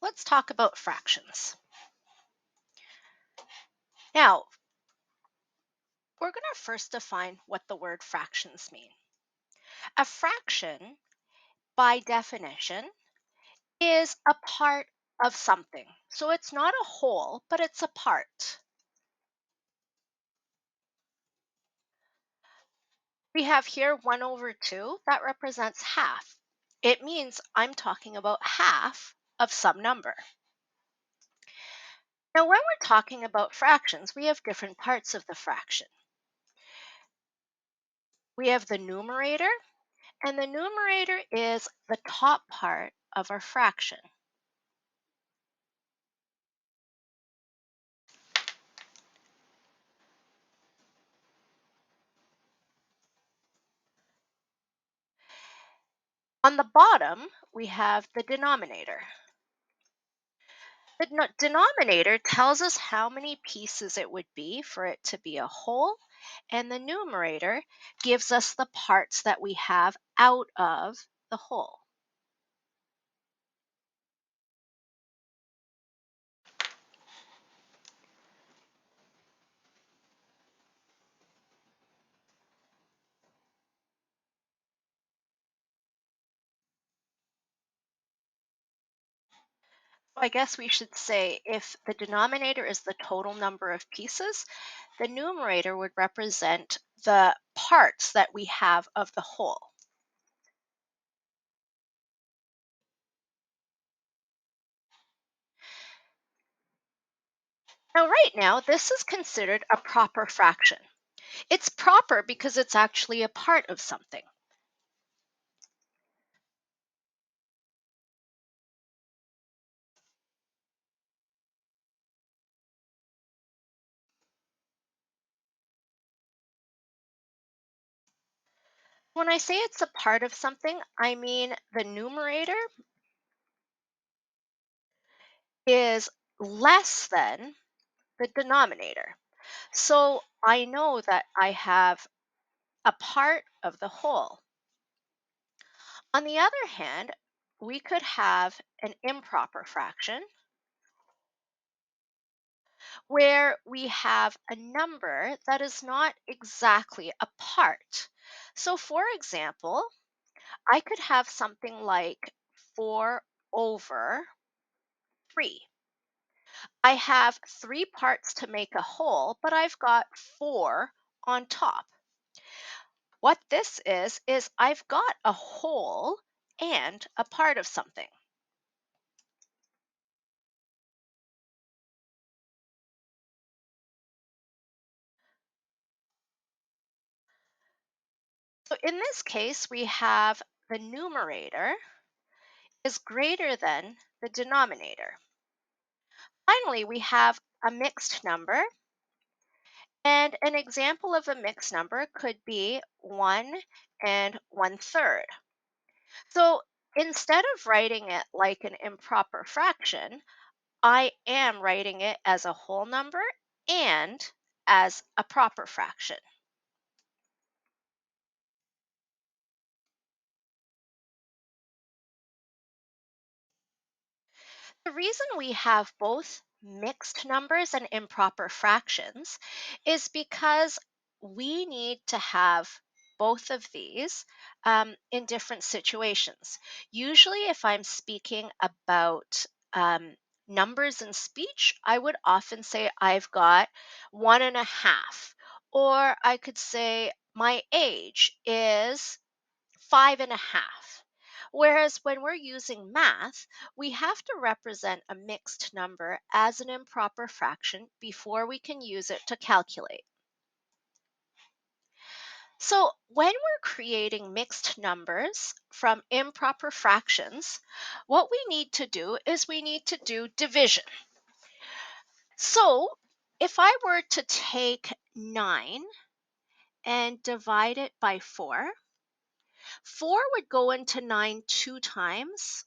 let's talk about fractions. Now, we're going to first define what the word fractions mean. A fraction, by definition, is a part of something. So it's not a whole, but it's a part. We have here 1 over 2. That represents half. It means I'm talking about half of some number. Now, when we're talking about fractions, we have different parts of the fraction. We have the numerator, and the numerator is the top part of our fraction. On the bottom, we have the denominator. The denominator tells us how many pieces it would be for it to be a whole, and the numerator gives us the parts that we have out of the whole. I guess we should say if the denominator is the total number of pieces, the numerator would represent the parts that we have of the whole. Now, right now, this is considered a proper fraction. It's proper because it's actually a part of something. When I say it's a part of something, I mean the numerator is less than the denominator. So I know that I have a part of the whole. On the other hand, we could have an improper fraction where we have a number that is not exactly a part. So, for example, I could have something like 4 over 3. I have 3 parts to make a whole, but I've got 4 on top. What this is I've got a whole and a part of something. So in this case, we have the numerator is greater than the denominator. Finally, we have a mixed number. And an example of a mixed number could be 1 and 1/3. So instead of writing it like an improper fraction, I am writing it as a whole number and as a proper fraction. The reason we have both mixed numbers and improper fractions is because we need to have both of these in different situations. Usually, if I'm speaking about numbers in speech, I would often say I've got 1.5, or I could say my age is 5.5. Whereas when we're using math, we have to represent a mixed number as an improper fraction before we can use it to calculate. So when we're creating mixed numbers from improper fractions, what we need to do is we need to do division. So if I were to take 9 and divide it by 4, 4 would go into 9 two times,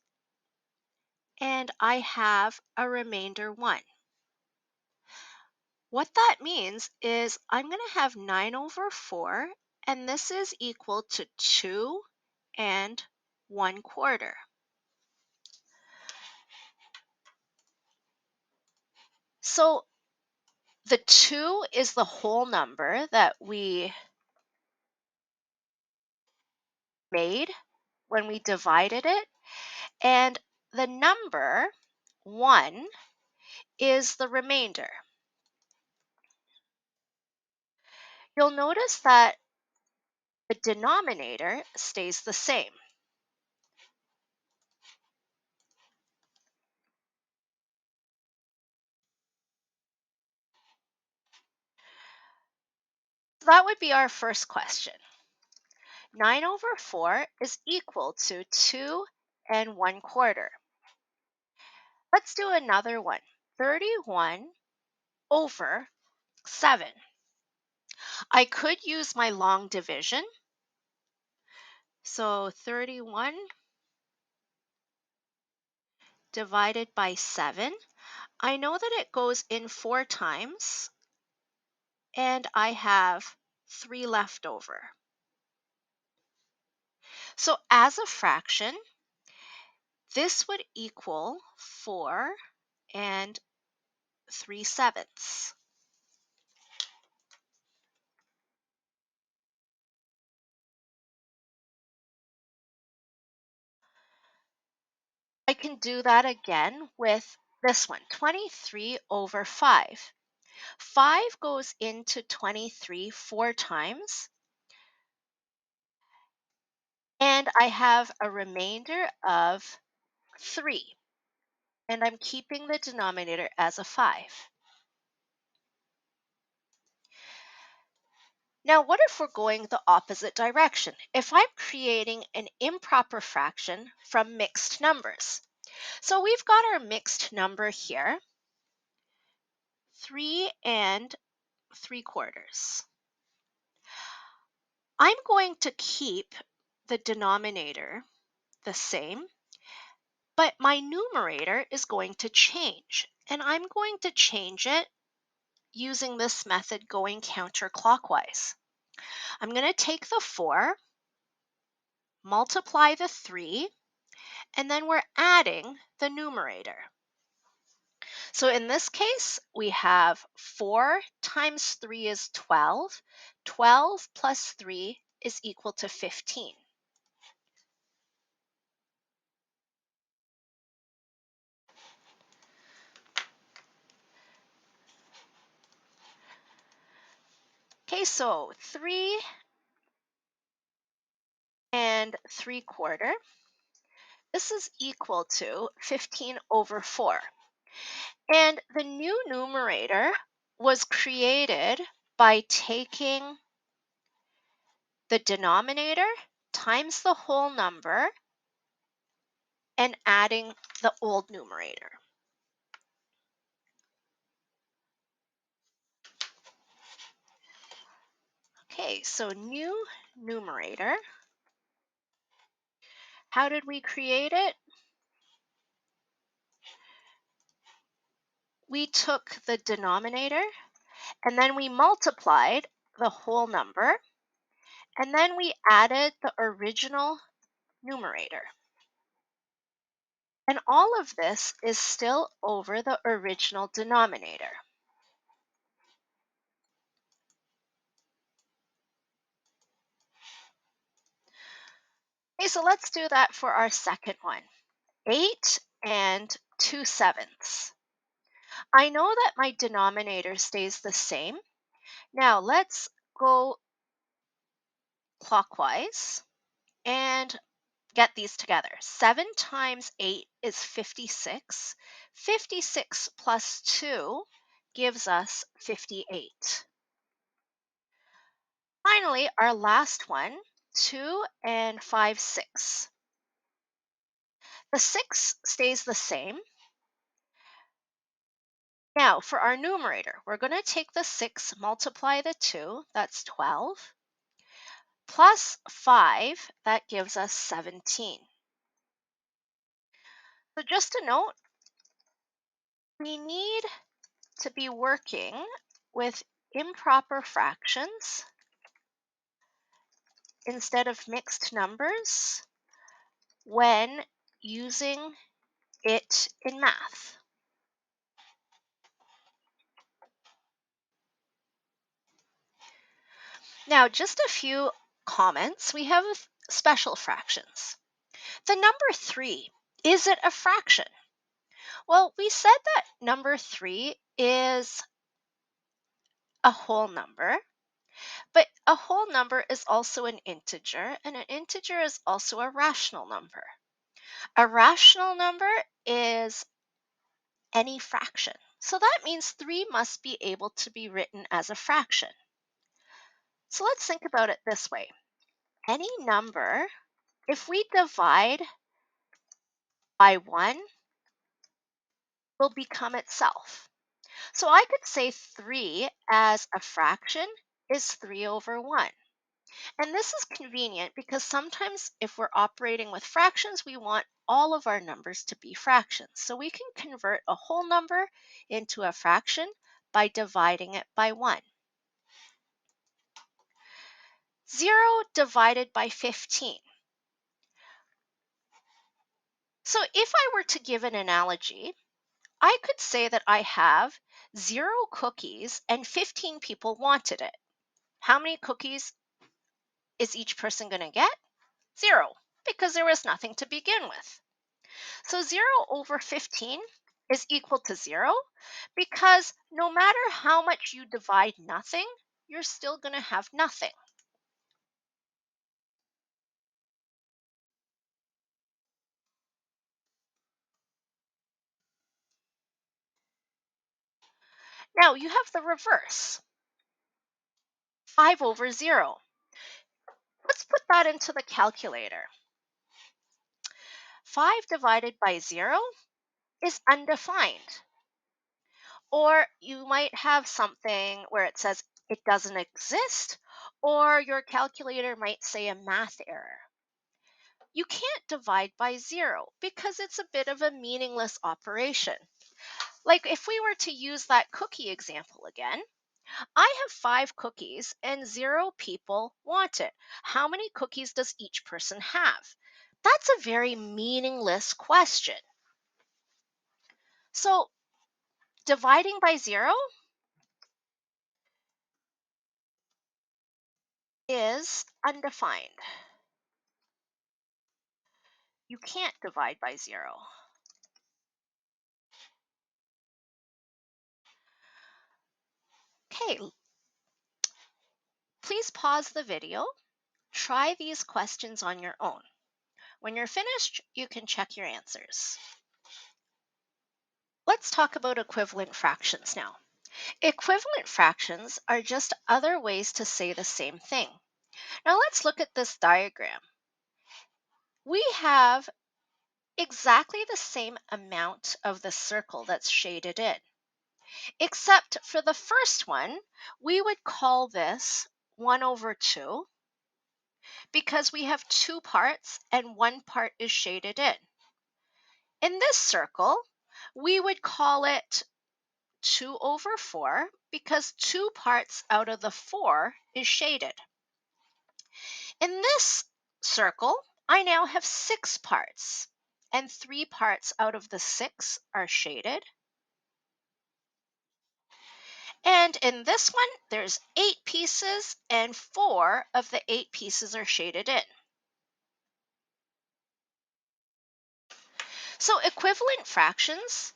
and I have a remainder 1. What that means is I'm going to have 9 over 4, and this is equal to 2 and 1/4. So the 2 is the whole number that we made when we divided it, and the number 1 is the remainder. You'll notice that the denominator stays the same. So that would be our first question. 9 over 4 is equal to 2 and 1/4. Let's do another one. 31 over 7. I could use my long division. So 31 divided by 7. I know that it goes in 4 times, and I have 3 left over. So as a fraction, this would equal 4 and 3/7. I can do that again with this one, 23 over 5. 5 goes into 23 4 times, and I have a remainder of 3, and I'm keeping the denominator as a 5. Now, what if we're going the opposite direction? If I'm creating an improper fraction from mixed numbers. So we've got our mixed number here, 3 and 3/4. I'm going to keep the denominator the same, but my numerator is going to change. And I'm going to change it using this method going counterclockwise. I'm going to take the 4, multiply the 3, and then we're adding the numerator. So in this case, we have 4 times 3 is 12. 12 plus 3 is equal to 15. Okay, so 3 and 3/4. This is equal to 15 over 4. And the new numerator was created by taking the denominator times the whole number and adding the old numerator. Okay, so new numerator. How did we create it? We took the denominator and then we multiplied the whole number, and then we added the original numerator. And all of this is still over the original denominator. Okay, so let's do that for our second one. 8 and 2/7. I know that my denominator stays the same. Now let's go clockwise and get these together. 7 times 8 is 56. 56 plus 2 gives us 58. Finally, our last one, 2 and 5/6. The 6 stays the same. Now, for our numerator, we're going to take the 6, multiply the 2, that's 12, plus 5, that gives us 17. So just a note, we need to be working with improper fractions instead of mixed numbers when using it in math. Now, just a few comments. We have special fractions. The number 3, is it a fraction? Well, we said that number 3 is a whole number, but a whole number is also an integer, and an integer is also a rational number. A rational number is any fraction. So that means 3 must be able to be written as a fraction. So let's think about it this way. Any number, if we divide by 1, will become itself. So I could say 3 as a fraction is 3 over 1. And this is convenient because sometimes if we're operating with fractions, we want all of our numbers to be fractions. So we can convert a whole number into a fraction by dividing it by 1. 0 divided by 15. So if I were to give an analogy, I could say that I have 0 cookies and 15 people wanted it. How many cookies is each person going to get? 0, because there was nothing to begin with. So 0 over 15 is equal to 0 because no matter how much you divide nothing, you're still going to have nothing. Now you have the reverse, 5 over 0. Let's put that into the calculator. 5 divided by 0 is undefined. Or you might have something where it says it doesn't exist, or your calculator might say a math error. You can't divide by 0 because it's a bit of a meaningless operation. Like if we were to use that cookie example again, I have 5 cookies and 0 people want it. How many cookies does each person have? That's a very meaningless question. So dividing by 0 is undefined. You can't divide by 0. Okay, please pause the video. Try these questions on your own. When you're finished, you can check your answers. Let's talk about equivalent fractions now. Equivalent fractions are just other ways to say the same thing. Now let's look at this diagram. We have exactly the same amount of the circle that's shaded in, except for the first one, we would call this 1 over 2 because we have 2 parts and 1 part is shaded in. In this circle, we would call it 2 over 4 because 2 parts out of the 4 is shaded. In this circle, I now have 6 parts, and 3 parts out of the 6 are shaded. And in this one, there's 8 pieces, and 4 of the 8 pieces are shaded in. So equivalent fractions,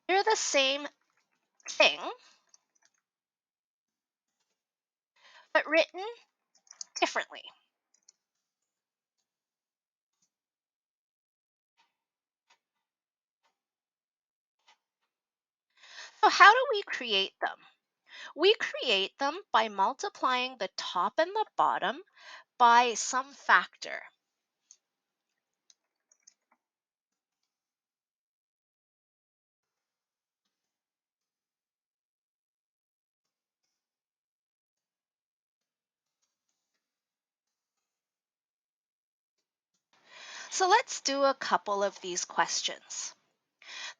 they're the same thing, but written differently. So how do we create them? We create them by multiplying the top and the bottom by some factor. So let's do a couple of these questions.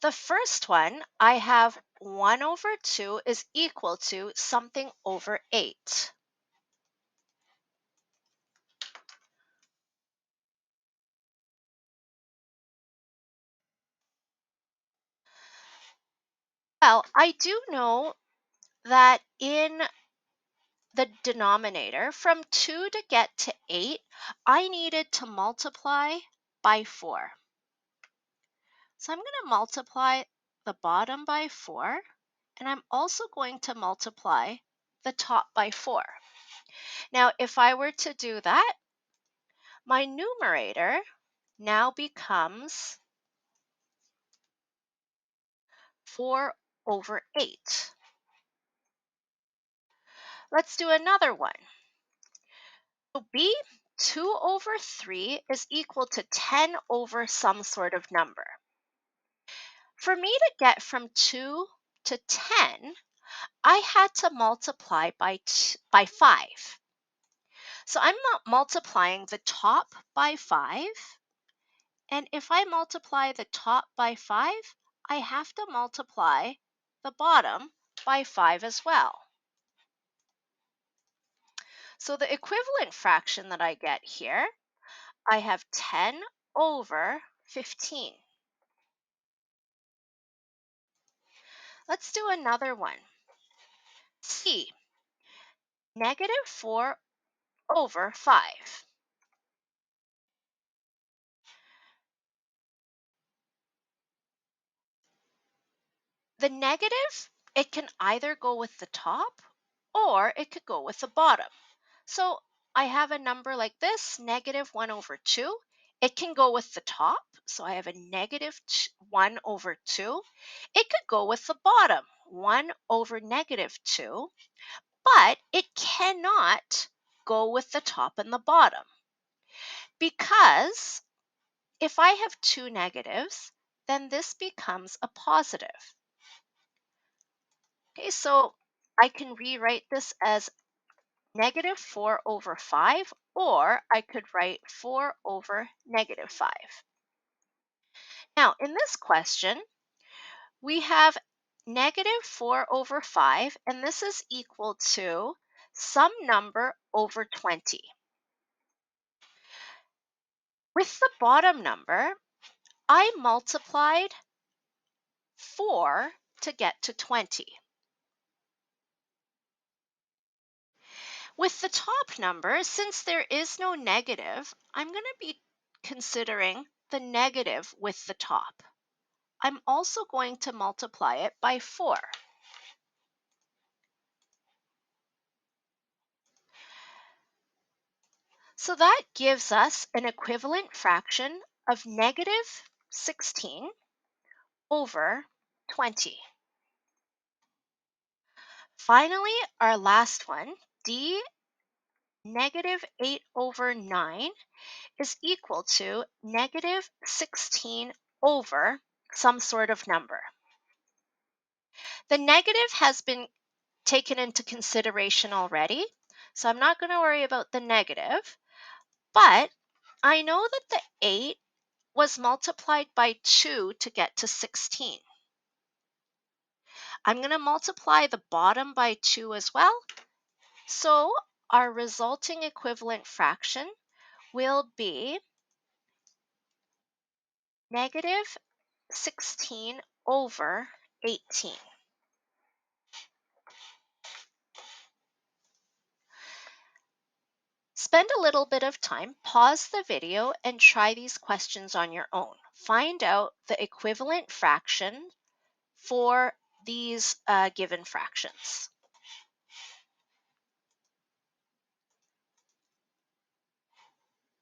The first one, I have 1 over 2 is equal to something over 8. Well, I do know that in the denominator, from 2 to get to 8, I needed to multiply by 4. So I'm going to multiply the bottom by 4, and I'm also going to multiply the top by 4. Now, if I were to do that, my numerator now becomes 4 over 8. Let's do another one. So b, 2 over 3 is equal to 10 over some sort of number. For me to get from 2 to 10, I had to multiply by 5. So I'm not multiplying the top by 5. And if I multiply the top by 5, I have to multiply the bottom by 5 as well. So the equivalent fraction that I get here, I have 10 over 15. Let's do another one. C, negative 4 over 5. The negative, it can either go with the top or it could go with the bottom. So I have a number like this, negative 1 over 2. It can go with the top. So I have a negative 1 over 2. It could go with the bottom, 1 over negative 2. But it cannot go with the top and the bottom, because if I have two negatives, then this becomes a positive. Okay, so I can rewrite this as negative 4 over 5, or I could write 4 over negative 5. Now, in this question, we have negative 4 over 5, and this is equal to some number over 20. With the bottom number, I multiplied 4 to get to 20. With the top number, since there is no negative, I'm going to be considering the negative with the top. I'm also going to multiply it by 4. So that gives us an equivalent fraction of negative 16 over 20. Finally, our last one, d, negative 8 over 9, is equal to negative 16 over some sort of number. The negative has been taken into consideration already, so I'm not going to worry about the negative, but I know that the 8 was multiplied by 2 to get to 16. I'm going to multiply the bottom by 2 as well, so our resulting equivalent fraction will be negative 16 over 18. Spend a little bit of time, pause the video, and try these questions on your own. Find out the equivalent fraction for these given fractions.